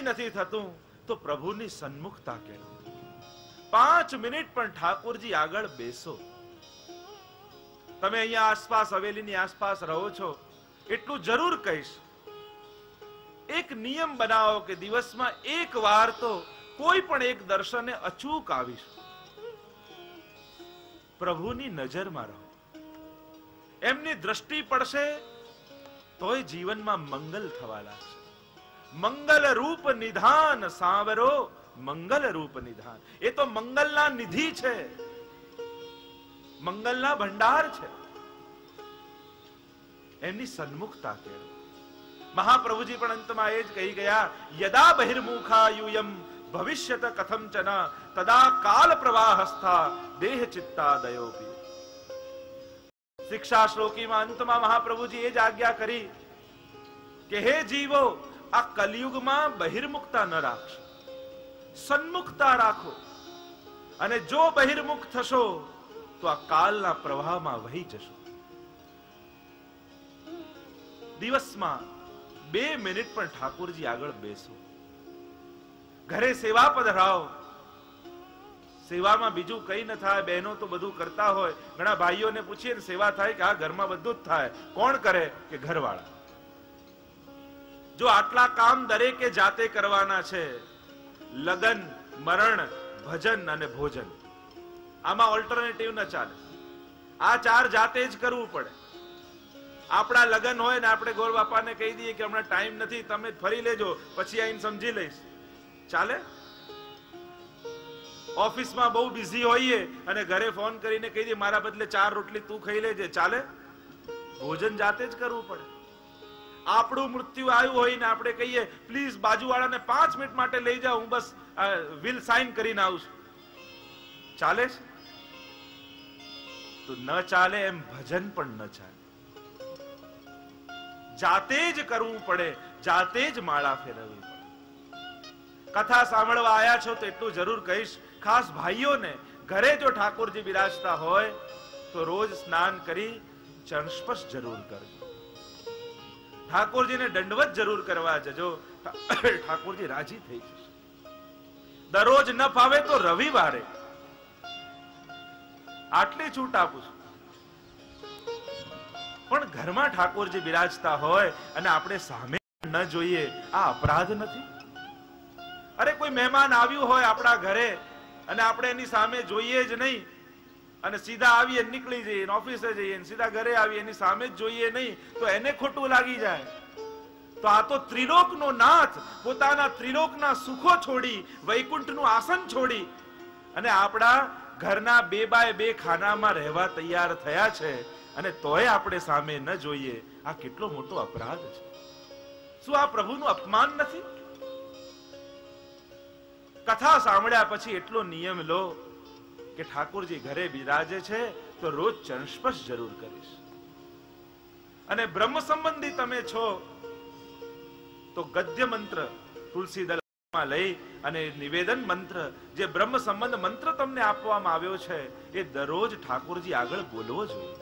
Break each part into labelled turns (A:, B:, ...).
A: નથી થતું તો પ્રભુની સન્મુખતા કેળવો. 5 મિનિટ પણ ઠાકોરજી આગળ બેસો. તમે અહીંયા આસપાસ હવેલીની આસપાસ રહો છો, એટલું જરૂર કહીશ, એક નિયમ બનાવો કે દિવસમાં એક વાર તો કોઈ પણ એક દર્શને અચૂક આવીશ. પ્રભુની નજરમાં રહો. એમની દ્રષ્ટિ પડશે તોય જીવનમાં મંગલ થવા લાગશે. મંગલ રૂપ નિધાન સાવરો, મંગલ રૂપ નિધાન. એ તો મંગલના નિધિ છે, મંગલના ભંડાર છે. એમની સન્મુખતા કેળવો. મહાપ્રભુજી પણ અંતમાં એ જ કહી ગયા, યદા બહિર્મુખા યુયમ ભવિષ્યત કથમ ચન તદા કાલ પ્રવાહસ્થા દેહ ચિત્તાદયોપી. શિક્ષા શ્લોકીમાં અંતમાં મહાપ્રભુજી એ જ આજ્ઞા કરી કે હે જીવો, આ કલિયુગમાં બહિર્મુખતા ન રાખશો, સન્મુખતા રાખો. અને જો બહિર્મુખ થશો તો આ કાલના પ્રવાહમાં વહી જશો. દિવસમાં 2 મિનિટ પણ ઠાકોરજી આગળ બેસો. ઘરે સેવા પધરાવો. સેવામાં બીજું કઈ ન થાય, બહેનો તો બધું કરતા હોય. ઘણા ભાઈઓને પૂછીએ ને સેવા થાય કે આ ઘરમાં બધું જ થાય. કોણ કરે? કે ઘરવાળા. જો આટલા કામ દરેકે જાતે કરવાના છે, લગન, મરણ, ભજન અને ભોજન, આમાં ઓલ્ટરનેટિવ ન ચાલે. આ 4 જાતે જ કરવું પડે. આપણા લગન હોય ને આપણે ગોર બાપાને કહી દઈએ કે હમણાં ટાઈમ નથી, તમે ફરી લેજો, પછી આઈને સમજી લઈશ, ચાલે? ઓફિસમાં બહુ બિઝી હોઈએ અને ઘરે ફોન કરીને કહી દઈએ મારા બદલે 4 રોટલી તું ખાઈ લેજે, ચાલે? ભોજન જાતે જ કરવું પડે. આપણું મૃત્યુ આવ્યું હોય ને આપણે કહીએ પ્લીઝ બાજુવાળાને 5 મિનિટ માટે લઈ જાઓ, હું બસ વિલ સાઇન કરીને આવું છું, ચાલે છે? તો ન ચાલે એમ ભજન પણ ન ચાલે. જાતે જ કરવું પડે, જાતે જ માળા ફેરવવી પડે. કથા સાંભળવા આયા છો તો એટલું જરૂર કહીશ, ખાસ ભાઈઓને ઘરે જો ઠાકોરજી બિરાજતા હોય તો રોજ સ્નાન કરી ચરણસ્પર્શ જરૂર કરજો. ઠાકોરજીને દંડવત જરૂર કરવા જજો, ઠાકોરજી રાજી થઈ જશે. દરરોજ ન ફાવે તો રવિવારે. આટલી છૂટ આપું છું. પણ ઘરમાં ઠાકોરજી બિરાજતા હોય અને આપણે સામે ન જોઈએ, આ અપરાધ નથી? અરે કોઈ મહેમાન આવ્યું હોય આપણા ઘરે અને આપણે એની સામે જોઈએ જ નહીં અને સીધા આવીએ નીકળી જઈએ, ઓફિસે જઈએ સીધા ઘરે આવીએ, એની સામે જ જોઈએ નહીં તો એને ખોટું લાગી જાય. તો આ તો ત્રિલોકનો નાથ પોતાના ત્રિલોકના સુખો છોડી, વૈકુંઠનું આસન છોડી અને આપણા ઘરના 2x2 ખાનામાં રહેવા તૈયાર થયા છે અને તોય આપણે સામે ન જોઈએ. આ કેટલો મોટો અપરાધ છે. શું આ પ્રભુનું અપમાન નથી? કથા સાંભળ્યા પછી એટલો નિયમ લો કે ઠાકોરજી ઘરે બિરાજે છે તો રોજ ચરણસ્પર્શ જરૂર કરીશ. અને બ્રહ્મ સંબંધી તમે છો તો ગદ્ય મંત્ર તુલસીદલમાં લઈ અને નિવેદન મંત્ર, જે બ્રહ્મ સંબંધ મંત્ર તમને આપવામાં આવ્યો છે, એ દરરોજ ઠાકોરજી આગળ બોલવો જોઈએ.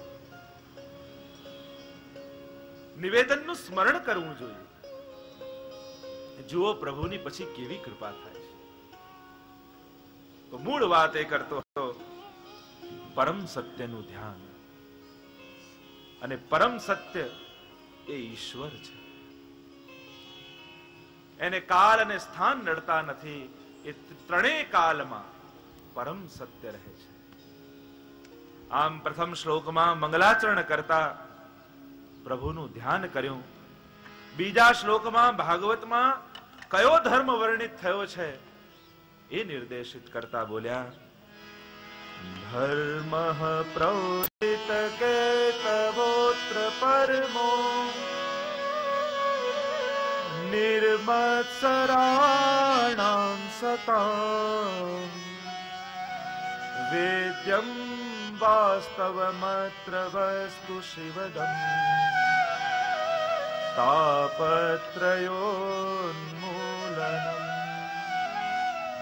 A: નિવેદનનું સ્મરણ કરવું જોઈએ. જુઓ પ્રભુની પછી કેવી કૃપા થાય છે. તો મૂળ વાત એ કરતો હતો પરમ સત્યનું ધ્યાન. અને પરમ સત્ય એ ઈશ્વર છે. એને કાલ અને સ્થાન નડતા નથી. એ ત્રણેય કાલમાં પરમ સત્ય રહે છે. આમ પ્રથમ શ્લોકમાં મંગલાચરણ કરતા પ્રભુનું ધ્યાન કર્યું. બીજા શ્લોકમાં ભાગવતમાં કયો ધર્મ વર્ણિત થયો છે એ નિર્દેશિત કરતા બોલ્યા, ધર્મ પ્રવૃત્ત કેતવોત્ર પરમો નિર્મત્સરાણાં સતાં વેદ્યમ વાસ્તવમત્ર વસ્તુ શિવદમ તાપત્રયોન્મૂલનમ.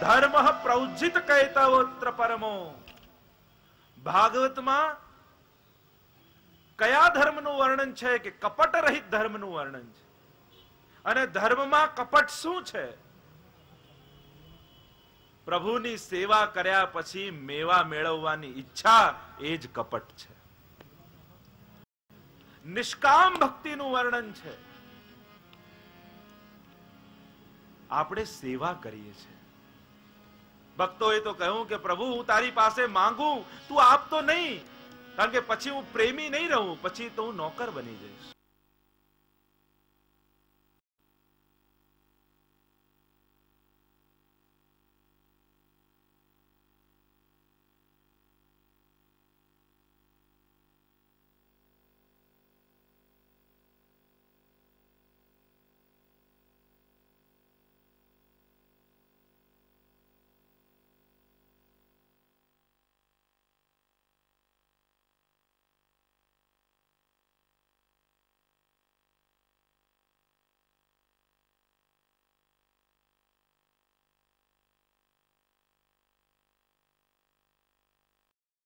A: ધર્મ પ્રૌજિત કૈતવોત્ર પરમો. ભાગવતમાં કયા ધર્મનું વર્ણન છે? કે કપટ રહિત ધર્મનું વર્ણન છે. અને ધર્મમાં કપટ શું છે? પ્રભુની સેવા કર્યા પછી મેવા મેળવવાની ઈચ્છા એ જ કપટ છે. નિષ્કામ ભક્તિનું વર્ણન છે. આપણે સેવા કરીએ છીએ. ભક્તોએ તો કહ્યું કે પ્રભુ હું તારી પાસે માંગુ, તું આપતો નહીં, કારણ કે પછી હું પ્રેમી નહીં રહું, પછી તો હું નોકર બની જઈશ.